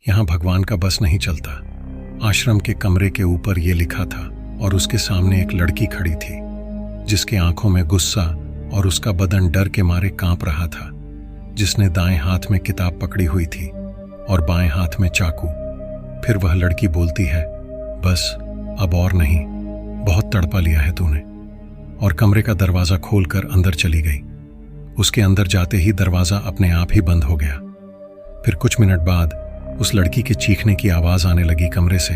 यहाँ भगवान का बस नहीं चलता। आश्रम के कमरे के ऊपर ये लिखा था और उसके सामने एक लड़की खड़ी थी जिसके आंखों में गुस्सा और उसका बदन डर के मारे कांप रहा था, जिसने दाएं हाथ में किताब पकड़ी हुई थी और बाएं हाथ में चाकू। फिर वह लड़की बोलती है, बस अब और नहीं, बहुत तड़पा लिया है तूने, और कमरे का दरवाजा खोलकर अंदर चली गई। उसके अंदर जाते ही दरवाजा अपने आप ही बंद हो गया। फिर कुछ मिनट बाद उस लड़की के चीखने की आवाज आने लगी कमरे से,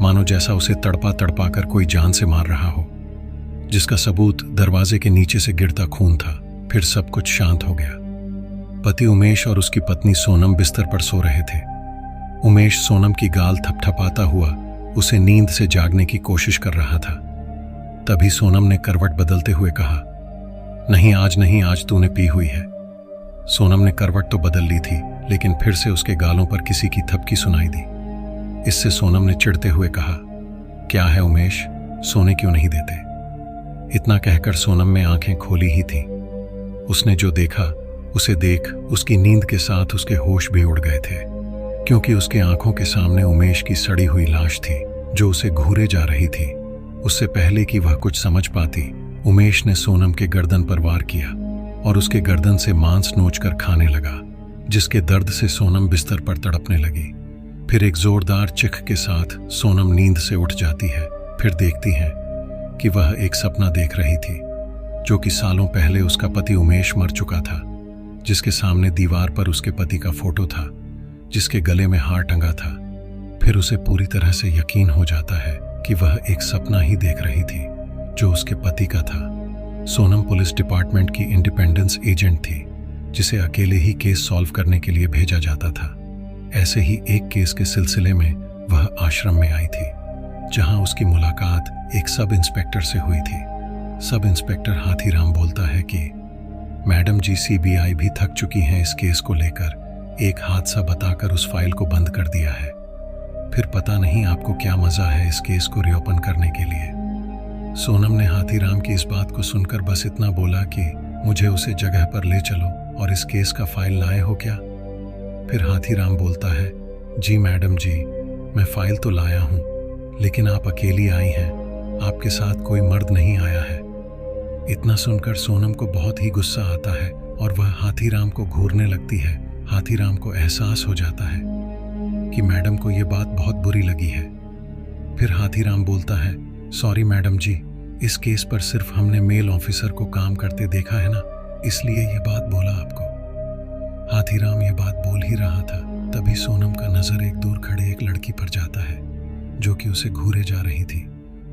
मानो जैसा उसे तड़पा तड़पा कर कोई जान से मार रहा हो, जिसका सबूत दरवाजे के नीचे से गिरता खून था। फिर सब कुछ शांत हो गया। पति उमेश और उसकी पत्नी सोनम बिस्तर पर सो रहे थे। उमेश सोनम की गाल थपथपाता हुआ उसे नींद से जागने की कोशिश कर रहा था। तभी सोनम ने करवट बदलते हुए कहा, नहीं आज नहीं, आज तूने पी हुई है। सोनम ने करवट तो बदल ली थी, लेकिन फिर से उसके गालों पर किसी की थपकी सुनाई दी। इससे सोनम ने चिढ़ते हुए कहा, क्या है उमेश, सोने क्यों नहीं देते? इतना कहकर सोनम में आंखें खोली ही थी। उसने जो देखा उसे देख उसकी नींद के साथ उसके होश भी उड़ गए थे, क्योंकि उसके आंखों के सामने उमेश की सड़ी हुई लाश थी जो उसे घूरे जा रही थी। उससे पहले कि वह कुछ समझ पाती, उमेश ने सोनम के गर्दन पर वार किया और उसके गर्दन से मांस नोचकर खाने लगा, जिसके दर्द से सोनम बिस्तर पर तड़पने लगी। फिर एक जोरदार चिख के साथ सोनम नींद से उठ जाती है। फिर देखती है कि वह एक सपना देख रही थी, जो कि सालों पहले उसका पति उमेश मर चुका था, जिसके सामने दीवार पर उसके पति का फोटो था, जिसके गले में हार टंगा था। फिर उसे पूरी तरह से यकीन हो जाता है कि वह एक सपना ही देख रही थी जो उसके पति का था। सोनम पुलिस डिपार्टमेंट की इंडिपेंडेंस एजेंट थी, जिसे अकेले ही केस सॉल्व करने के लिए भेजा जाता था। ऐसे ही एक केस के सिलसिले में वह आश्रम में आई थी, जहां उसकी मुलाकात एक सब इंस्पेक्टर से हुई थी। सब इंस्पेक्टर हाथीराम बोलता है कि मैडम जी, सीबीआई भी थक चुकी हैं इस केस को लेकर। एक हादसा बताकर उस फाइल को बंद कर दिया है। फिर पता नहीं आपको क्या मजा है इस केस को रिओपन करने के लिए। सोनम ने हाथीराम की इस बात को सुनकर बस इतना बोला कि मुझे उसे जगह पर ले चलो और इस केस का फाइल लाए हो क्या? फिर हाथीराम बोलता है, जी मैडम जी, मैं फाइल तो लाया हूं, लेकिन आप अकेली आई हैं, आपके साथ कोई मर्द नहीं आया है। इतना सुनकर सोनम को बहुत ही गुस्सा आता है और वह हाथीराम को घूरने लगती है। हाथीराम को एहसास हो जाता है कि मैडम को यह बात बहुत बुरी लगी है। फिर हाथीराम बोलता है, सॉरी मैडम जी, इस केस पर सिर्फ हमने मेल ऑफिसर को काम करते देखा है ना, इसलिए ये बात बोला आपको। हाथीराम ये बात बोल ही रहा था, तभी सोनम का नजर एक दूर खड़े एक लड़की पर जाता है, जो कि उसे घूरे जा रही थी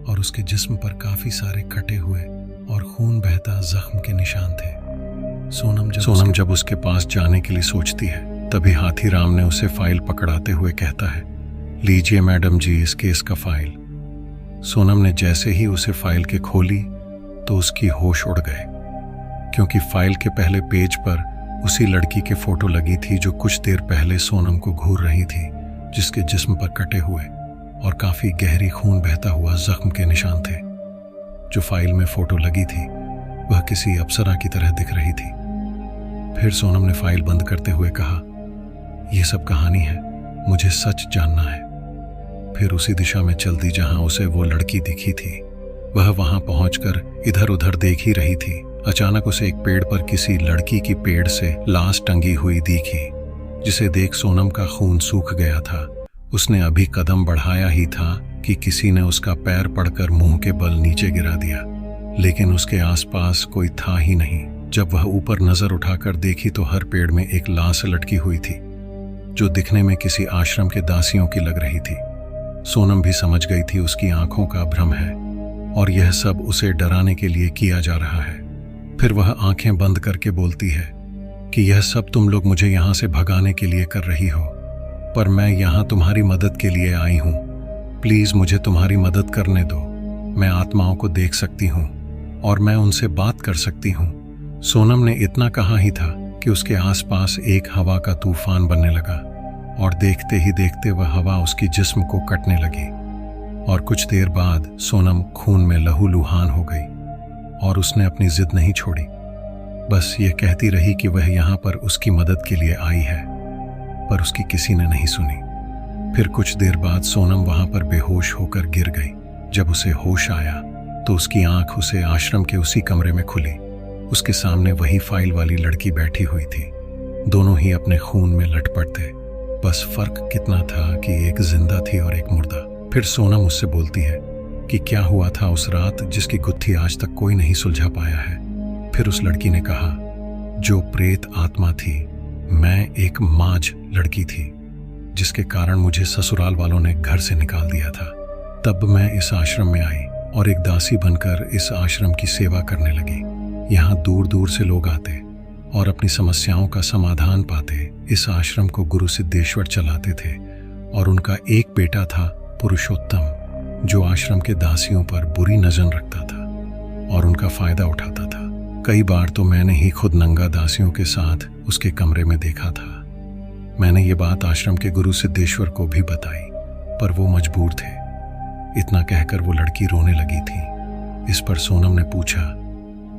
और उसके जिस्म पर काफी सारे कटे हुए और खून बहता जख्म के निशान थे। सोनम जब उसके पास जाने के लिए सोचती है, तभी हाथीराम ने उसे फाइल पकड़ाते हुए कहता है, लीजिए मैडम जी इस केस का फाइल। सोनम ने जैसे ही उसे फाइल के खोली तो उसकी होश उड़ गए, क्योंकि फाइल के पहले पेज पर उसी लड़की के फोटो लगी थी जो कुछ देर पहले सोनम को घूर रही थी, जिसके जिस्म पर कटे हुए और काफी गहरी खून बहता हुआ जख्म के निशान थे। जो फाइल में फोटो लगी थी वह किसी अप्सरा की तरह दिख रही थी। फिर सोनम ने फाइल बंद करते हुए कहा, यह सब कहानी है, मुझे सच जानना है। फिर उसी दिशा में चल दी जहां उसे वो लड़की दिखी थी। वह वहां पहुंचकर इधर उधर देख ही रही थी। अचानक उसे एक पेड़ पर किसी लड़की की पेड़ से लाश टंगी हुई दिखी, जिसे देख सोनम का खून सूख गया था। उसने अभी कदम बढ़ाया ही था कि किसी ने उसका पैर पड़कर मुंह के बल नीचे गिरा दिया, लेकिन उसके आसपास कोई था ही नहीं। जब वह ऊपर नजर उठाकर देखी तो हर पेड़ में एक लाश लटकी हुई थी, जो दिखने में किसी आश्रम के दासियों की लग रही थी। सोनम भी समझ गई थी उसकी आंखों का भ्रम है और यह सब उसे डराने के लिए किया जा रहा है। फिर वह आंखें बंद करके बोलती है कि यह सब तुम लोग मुझे यहां से भगाने के लिए कर रही हो, पर मैं यहां तुम्हारी मदद के लिए आई हूं। प्लीज मुझे तुम्हारी मदद करने दो। मैं आत्माओं को देख सकती हूं और मैं उनसे बात कर सकती हूं। सोनम ने इतना कहा ही था कि उसके आसपास एक हवा का तूफान बनने लगा और देखते ही देखते वह हवा उसकी जिस्म को कटने लगी और कुछ देर बाद सोनम खून में लहूलुहान हो गई और उसने अपनी जिद नहीं छोड़ी। बस ये कहती रही कि वह यहाँ पर उसकी मदद के लिए आई है, पर उसकी किसी ने नहीं सुनी। फिर कुछ देर बाद सोनम वहां पर बेहोश होकर गिर गई। जब उसे होश आया तो उसकी आंख उसे आश्रम के उसी कमरे में खुली। उसके सामने वही फाइल वाली लड़की बैठी हुई थी। दोनों ही अपने खून में लटपट थे, बस फर्क कितना था कि एक जिंदा थी और एक मुर्दा। फिर सोनम उससे बोलती है कि क्या हुआ था उस रात जिसकी गुत्थी आज तक कोई नहीं सुलझा पाया है। फिर उस लड़की ने कहा, जो प्रेत आत्मा थी, मैं एक माज लड़की थी जिसके कारण मुझे ससुराल वालों ने घर से निकाल दिया था। तब मैं इस आश्रम में आई और एक दासी बनकर इस आश्रम की सेवा करने लगी। यहाँ दूर दूर से लोग आते और अपनी समस्याओं का समाधान पाते। इस आश्रम को गुरु सिद्धेश्वर चलाते थे और उनका एक बेटा था पुरुषोत्तम, जो आश्रम के दासियों पर बुरी नजर रखता था और उनका फायदा उठाता था। कई बार तो मैंने ही खुद नंगा दासियों के साथ उसके कमरे में देखा था। मैंने ये बात आश्रम के गुरु सिद्धेश्वर को भी बताई, पर वो मजबूर थे। इतना कहकर वो लड़की रोने लगी थी। इस पर सोनम ने पूछा,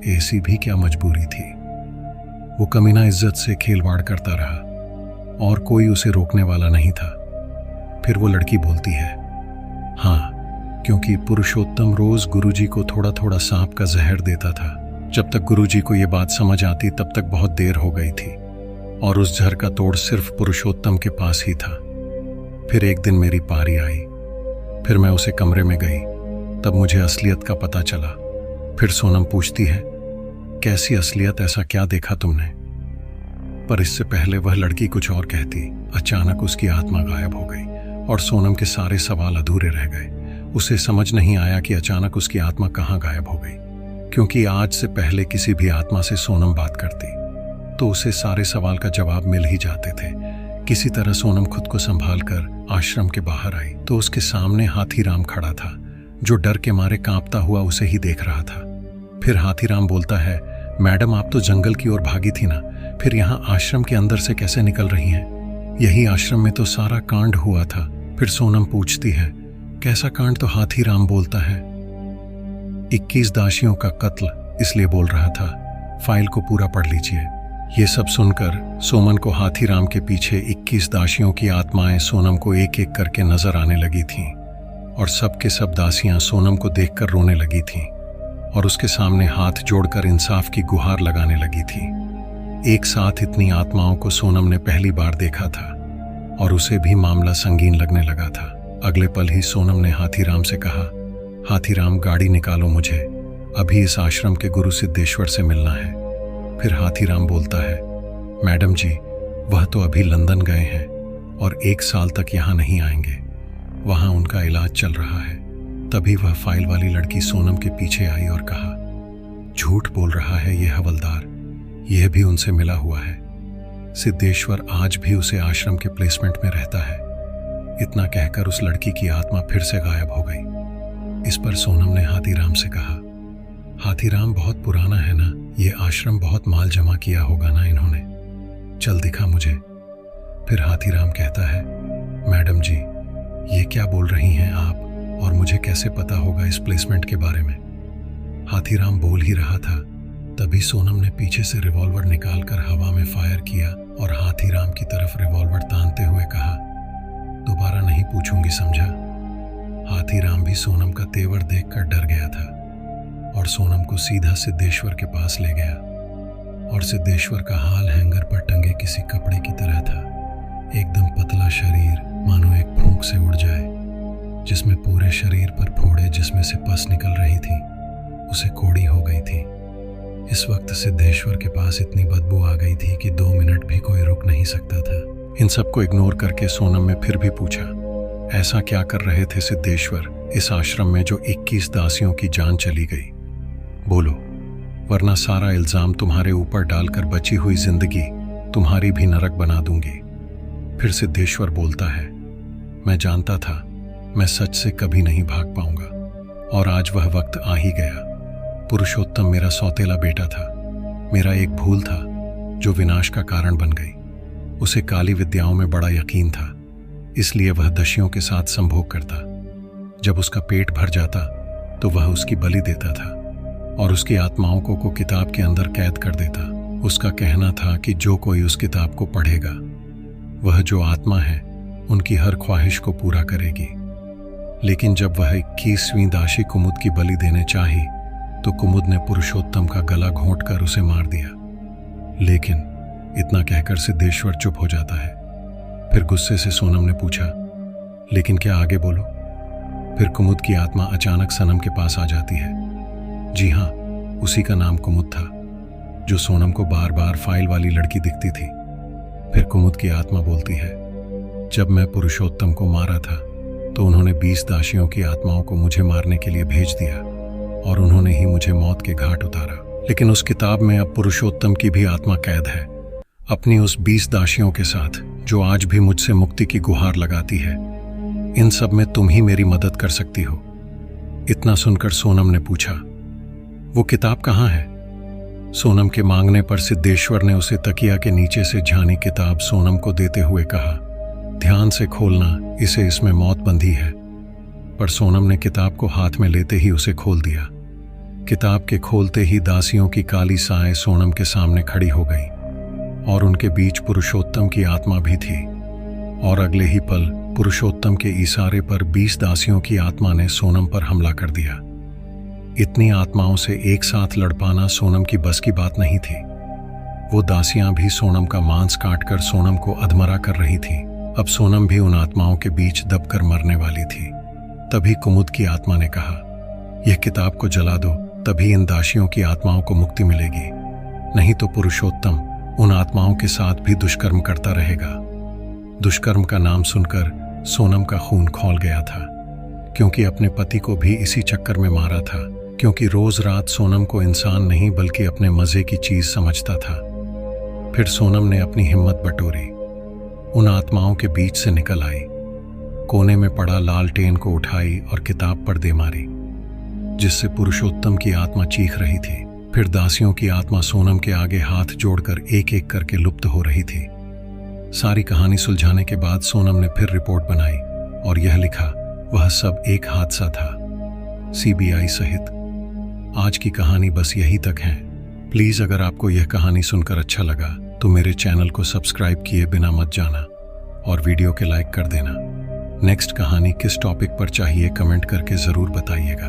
ऐसी भी क्या मजबूरी थी? वो कमीना इज्जत से खेलवाड़ करता रहा और कोई उसे रोकने वाला नहीं था। फिर वो लड़की बोलती है, हाँ, क्योंकि पुरुषोत्तम रोज गुरुजी को थोड़ा थोड़ा सांप का जहर देता था। जब तक गुरुजी को ये बात समझ आती तब तक बहुत देर हो गई थी और उस जहर का तोड़ सिर्फ पुरुषोत्तम के पास ही था। फिर एक दिन मेरी पारी आई। फिर मैं उसे कमरे में गई, तब मुझे असलियत का पता चला। फिर सोनम पूछती है, कैसी असलियत? ऐसा क्या देखा तुमने? पर इससे पहले वह लड़की कुछ और कहती। अचानक उसकी आत्मा गायब हो गई और सोनम के सारे सवाल अधूरे रह गए। उसे समझ नहीं आया कि अचानक उसकी आत्मा कहाँ गायब हो गई, क्योंकि आज से पहले किसी भी आत्मा से सोनम बात करती तो उसे सारे सवाल का जवाब मिल ही जाते थे। किसी तरह सोनम खुद को संभाल कर आश्रम के बाहर आई तो उसके सामने हाथीराम खड़ा था, जो डर के मारे कांपता हुआ उसे ही देख रहा था। फिर हाथीराम बोलता है, मैडम आप तो जंगल की ओर भागी थी ना, फिर यहाँ आश्रम के अंदर से कैसे निकल रही हैं? यही आश्रम में तो सारा कांड हुआ था। फिर सोनम पूछती है, कैसा कांड? तो हाथीराम बोलता है, 21 दासियों का कत्ल इसलिए बोल रहा था, फाइल को पूरा पढ़ लीजिए। ये सब सुनकर सोमन को हाथीराम के पीछे 21 दासियों की आत्माएं सोनम को एक एक करके नजर आने लगी थीं और सब के सब दासियां सोनम को देखकर रोने लगी थीं और उसके सामने हाथ जोड़कर इंसाफ की गुहार लगाने लगी थी। एक साथ इतनी आत्माओं को सोनम ने पहली बार देखा था और उसे भी मामला संगीन लगने लगा था। अगले पल ही सोनम ने हाथीराम से कहा, हाथीराम गाड़ी निकालो, मुझे अभी इस आश्रम के गुरु सिद्धेश्वर से मिलना है। फिर हाथीराम बोलता है, मैडम जी वह तो अभी लंदन गए हैं और 1 साल तक यहाँ नहीं आएंगे, वहाँ उनका इलाज चल रहा है। तभी वह फाइल वाली लड़की सोनम के पीछे आई और कहा, झूठ बोल रहा है ये हवलदार, यह भी उनसे मिला हुआ है। सिद्धेश्वर आज भी उसे आश्रम के प्लेसमेंट में रहता है। इतना कहकर उस लड़की की आत्मा फिर से गायब हो गई। इस पर सोनम ने हाथीराम से कहा, हाथीराम बहुत पुराना है ना, ये आश्रम बहुत माल जमा किया होगा ना इन्होंने, चल दिखा मुझे। फिर हाथीराम कहता है, मैडम जी ये क्या बोल रही हैं आप, और मुझे कैसे पता होगा इस प्लेसमेंट के बारे में? हाथीराम बोल ही रहा था, तभी सोनम ने पीछे से रिवॉल्वर निकालकर हवा में फायर किया और हाथीराम की तरफ रिवॉल्वर तानते हुए कहा, दोबारा नहीं पूछूंगी, समझा? हाथीराम भी सोनम का तेवर देखकर डर गया था और सोनम को सीधा सिद्धेश्वर के पास ले गया और सिद्धेश्वर का हाल हैंगर पर टंगे किसी कपड़े की तरह था। एकदम पतला शरीर, मानो एक फूंक से उड़ जाए, जिसमें पूरे शरीर पर फोड़े जिसमें से पस निकल रही थी, उसे कोड़ी हो गई थी। इस वक्त सिद्धेश्वर के पास इतनी बदबू आ गई थी कि 2 मिनट भी कोई रुक नहीं सकता था। इन सबको इग्नोर करके सोनम ने फिर भी पूछा, ऐसा क्या कर रहे थे सिद्धेश्वर इस आश्रम में जो 21 दासियों की जान चली गई? बोलो, वरना सारा इल्जाम तुम्हारे ऊपर डालकर बची हुई जिंदगी तुम्हारी भी नरक बना दूंगी। फिर सिद्धेश्वर बोलता है, मैं जानता था मैं सच से कभी नहीं भाग पाऊंगा और आज वह वक्त आ ही गया। पुरुषोत्तम मेरा सौतेला बेटा था, मेरा एक भूल था जो विनाश का कारण बन गई। उसे काली विद्याओं में बड़ा यकीन था, इसलिए वह दस्युओं के साथ संभोग करता। जब उसका पेट भर जाता तो वह उसकी बलि देता था और उसकी आत्माओं को किताब के अंदर कैद कर देता। उसका कहना था कि जो कोई उस किताब को पढ़ेगा, वह जो आत्मा है उनकी हर ख्वाहिश को पूरा करेगी। लेकिन जब वह 21वीं दासी कुमुद की बलि देने चाही तो कुमुद ने पुरुषोत्तम का गला घोंटकर उसे मार दिया। लेकिन इतना कहकर सिद्धेश्वर चुप हो जाता है। फिर गुस्से से सोनम ने पूछा, लेकिन क्या आगे बोलो? फिर कुमुद की आत्मा अचानक सनम के पास आ जाती है। जी हाँ, उसी का नाम कुमुद था, जो सोनम को बार बार फाइल वाली लड़की दिखती थी। फिर कुमुद की आत्मा बोलती है, जब मैं पुरुषोत्तम को मारा था तो उन्होंने 20 दासियों की आत्माओं को मुझे मारने के लिए भेज दिया और उन्होंने ही मुझे मौत के घाट उतारा। लेकिन उस किताब में अब पुरुषोत्तम की भी आत्मा कैद है, अपनी उस 20 दासियों के साथ, जो आज भी मुझसे मुक्ति की गुहार लगाती है। इन सब में तुम ही मेरी मदद कर सकती हो। इतना सुनकर सोनम ने पूछा, वो किताब कहाँ है? सोनम के मांगने पर सिद्धेश्वर ने उसे तकिया के नीचे से झानी किताब सोनम को देते हुए कहा, ध्यान से खोलना, इसे इसमें मौत बंधी है। पर सोनम ने किताब को हाथ में लेते ही उसे खोल दिया। किताब के खोलते ही दासियों की काली साएं सोनम के सामने खड़ी हो गई और उनके बीच पुरुषोत्तम की आत्मा भी थी। और अगले ही पल पुरुषोत्तम के इशारे पर 20 दासियों की आत्मा ने सोनम पर हमला कर दिया। इतनी आत्माओं से एक साथ लड़ पाना सोनम की बस की बात नहीं थी। वो दासियां भी सोनम का मांस काटकर सोनम को अधमरा कर रही थीं। अब सोनम भी उन आत्माओं के बीच दबकर मरने वाली थी। तभी कुमुद की आत्मा ने कहा, यह किताब को जला दो, तभी इन दासियों की आत्माओं को मुक्ति मिलेगी। नहीं तो पुरुषोत्तम उन आत्माओं के साथ भी दुष्कर्म करता रहेगा। दुष्कर्म का नाम सुनकर सोनम का खून खौल गया था, क्योंकि अपने पति को भी इसी चक्कर में मारा था। क्योंकि रोज रात सोनम को इंसान नहीं बल्कि अपने मजे की चीज समझता था। फिर सोनम ने अपनी हिम्मत बटोरी, उन आत्माओं के बीच से निकल आई, कोने में पड़ा लालटेन को उठाई और किताब पर दे मारी, जिससे पुरुषोत्तम की आत्मा चीख रही थी। फिर दासियों की आत्मा सोनम के आगे हाथ जोड़कर एक एक करके लुप्त हो रही थी। सारी कहानी सुलझाने के बाद सोनम ने फिर रिपोर्ट बनाई और यह लिखा, वह सब एक हादसा था, सीबीआई सहित। आज की कहानी बस यही तक है। प्लीज अगर आपको यह कहानी सुनकर अच्छा लगा तो मेरे चैनल को सब्सक्राइब किए बिना मत जाना और वीडियो के लाइक कर देना। नेक्स्ट कहानी किस टॉपिक पर चाहिए कमेंट करके जरूर बताइएगा।